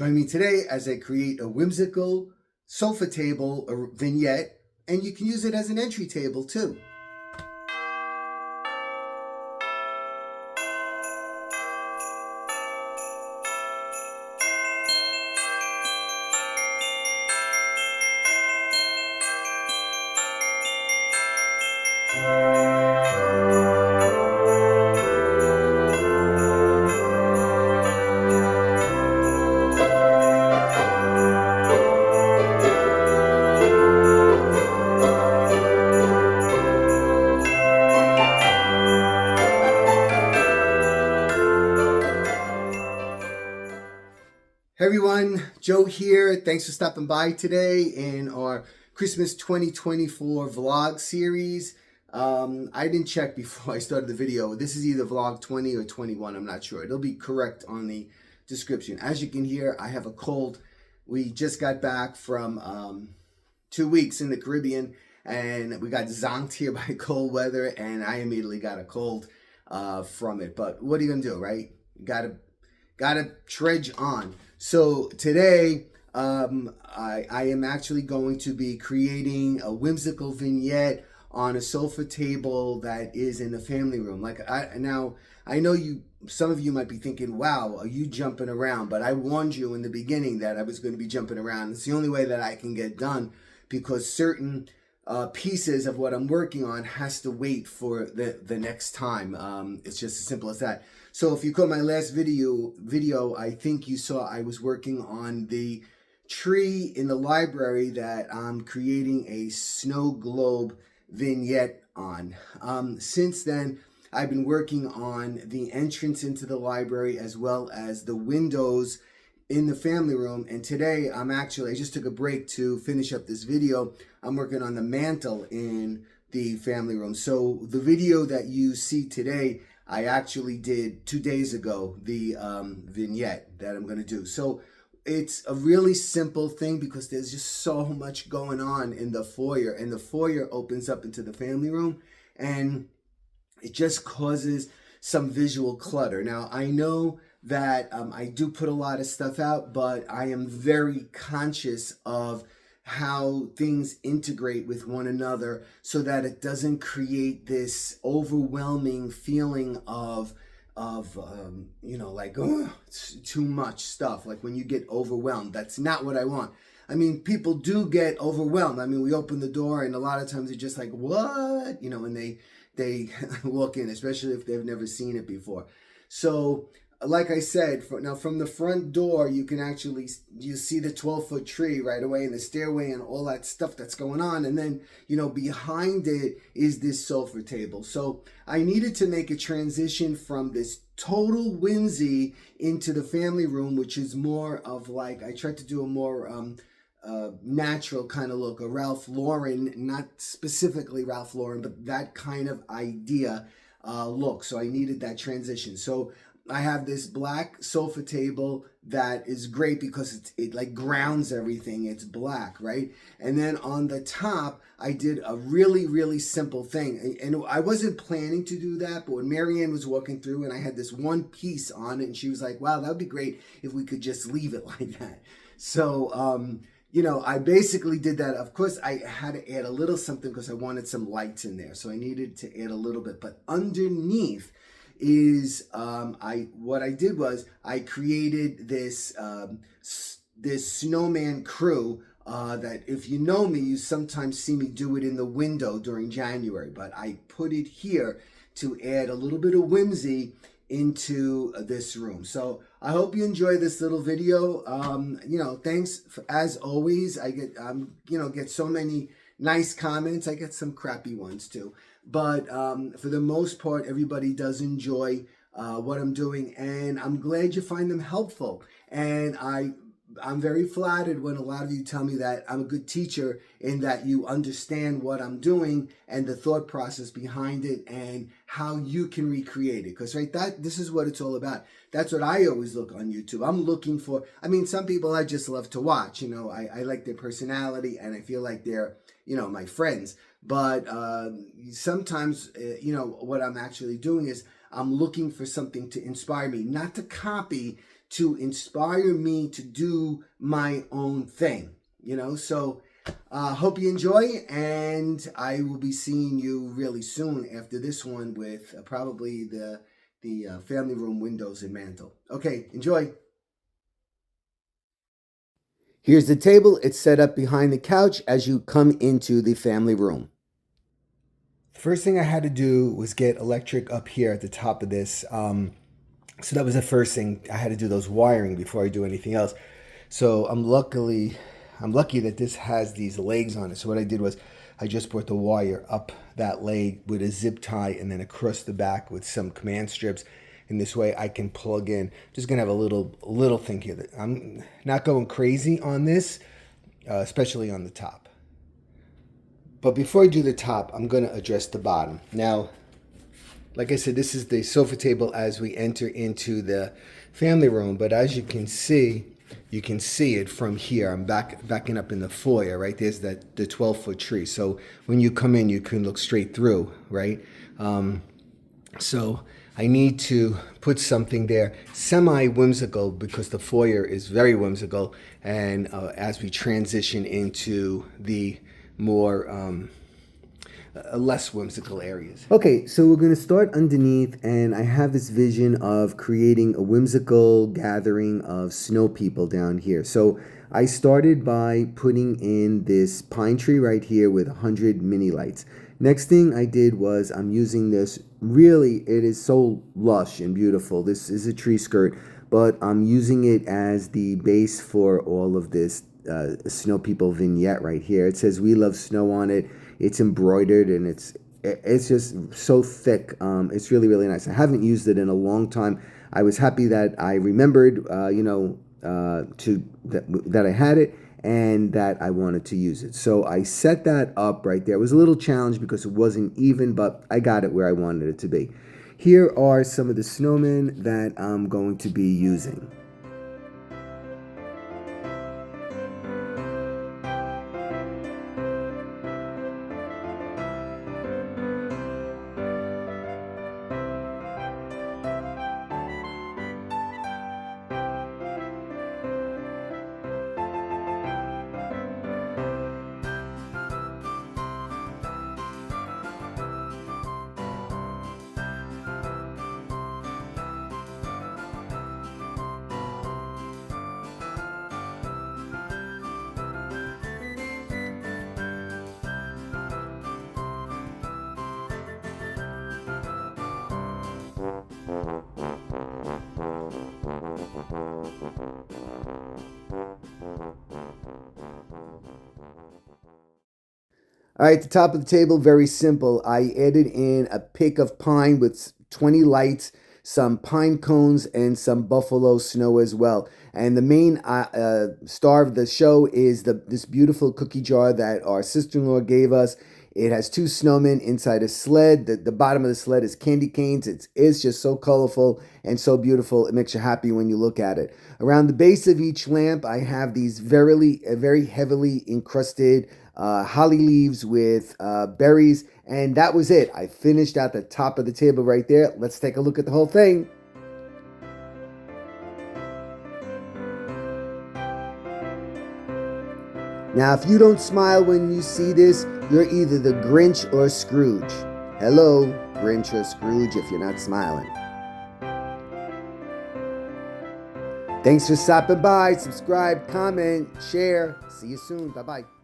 Join me today as I create a whimsical sofa table or vignette, and you can use it as an entry table too. Hey everyone, Joe here. Thanks for stopping by today in our Christmas 2024 vlog series. I didn't check before I started the video. This is either vlog 20 or 21, I'm not sure. It'll be correct on the description. As you can hear, I have a cold. We just got back from 2 weeks in the Caribbean, and we got zonked here by cold weather, and I immediately got a cold from it. But what are you gonna do, right? Gotta trudge on. So today, I am actually going to be creating a whimsical vignette on a sofa table that is in the family room. Now I know some of you might be thinking, wow, are you jumping around? But I warned you in the beginning that I was going to be jumping around. It's the only way that I can get done because certain pieces of what I'm working on has to wait for the next time. It's just as simple as that. So if you caught my last video, I think you saw I was working on the tree in the library that I'm creating a snow globe vignette on. Since then, I've been working on the entrance into the library as well as the windows in the family room. And today I just took a break to finish up this video. I'm working on the mantle in the family room. So the video that you see today, I actually did 2 days ago, the vignette that I'm going to do. So it's a really simple thing because there's just so much going on in the foyer, and the foyer opens up into the family room, and it just causes some visual clutter. Now, I know that I do put a lot of stuff out, but I am very conscious of how things integrate with one another so that it doesn't create this overwhelming feeling of like, oh, it's too much stuff. Like when you get overwhelmed, that's not what I want. I mean, people do get overwhelmed. I mean, we open the door and a lot of times they're just like, what? And they walk in, especially if they've never seen it before. So like I said, from the front door, you see the 12-foot tree right away and the stairway and all that stuff that's going on. And then, behind it is this sofa table. So I needed to make a transition from this total whimsy into the family room, which is more of like, I tried to do a more natural kind of look, a Ralph Lauren, not specifically Ralph Lauren, but that kind of idea look. So I needed that transition. So I have this black sofa table that is great because it like grounds everything. It's black, right? And then on the top, I did a really, really simple thing. And I wasn't planning to do that, but when Marianne was walking through and I had this one piece on it, and she was like, wow, that would be great if we could just leave it like that. So, I basically did that. Of course, I had to add a little something because I wanted some lights in there. So I needed to add a little bit, but underneath is what I did was I created this this snowman crew that, if you know me, you sometimes see me do it in the window during January, but I put it here to add a little bit of whimsy into this room. So I hope you enjoy this little video. Thanks as always. I get so many nice comments. I get some crappy ones too. But for the most part, everybody does enjoy what I'm doing, and I'm glad you find them helpful. And I'm very flattered when a lot of you tell me that I'm a good teacher in that you understand what I'm doing and the thought process behind it and how you can recreate it. Because this is what it's all about. That's what I always look on YouTube. I'm looking for, some people I just love to watch. I like their personality and I feel like they're, my friends. But sometimes, what I'm actually doing is I'm looking for something to inspire me, not to copy, to inspire me to do my own thing, you know. So hope you enjoy, and I will be seeing you really soon after this one with probably the family room windows and mantle. Okay, enjoy. Here's the table. It's set up behind the couch as you come into the family room. First thing I had to do was get electric up here at the top of this. So that was the first thing. I had to do those wiring before I do anything else. So I'm lucky that this has these legs on it. So what I did was I just brought the wire up that leg with a zip tie and then across the back with some command strips. And this way I can plug in. Just gonna have a little thing here. That I'm not going crazy on this, especially on the top. But before I do the top, I'm gonna address the bottom. Now, like I said, this is the sofa table as we enter into the family room. But as you can see it from here. I'm backing up in the foyer, right? There's the 12-foot tree. So when you come in, you can look straight through, right? So I need to put something there, semi-whimsical, because the foyer is very whimsical. And as we transition into the more less whimsical areas. Okay, so we're going to start underneath, and I have this vision of creating a whimsical gathering of snow people down here. So I started by putting in this pine tree right here with 100 mini lights. Next thing I did was I'm using this, really it is so lush and beautiful. This is a tree skirt, but I'm using it as the base for all of this snow people vignette right here. It says "We love snow" on it. It's embroidered and it's just so thick. It's really, really nice. I haven't used it in a long time. I was happy that I remembered, that I had it and that I wanted to use it. So I set that up right there. It was a little challenge because it wasn't even, but I got it where I wanted it to be. Here are some of the snowmen that I'm going to be using. All right, the top of the table, very simple. I added in a pick of pine with 20 lights, some pine cones, and some buffalo snow as well. And the main star of the show is this beautiful cookie jar that our sister-in-law gave us. It has two snowmen inside a sled. The bottom of the sled is candy canes. It's just so colorful and so beautiful. It makes you happy when you look at it. Around the base of each lamp, I have these very heavily encrusted holly leaves with berries, and that was it. I finished at the top of the table right there. Let's take a look at the whole thing. Now, if you don't smile when you see this, you're either the Grinch or Scrooge. Hello, Grinch or Scrooge, if you're not smiling. Thanks for stopping by. Subscribe, comment, share. See you soon. Bye-bye.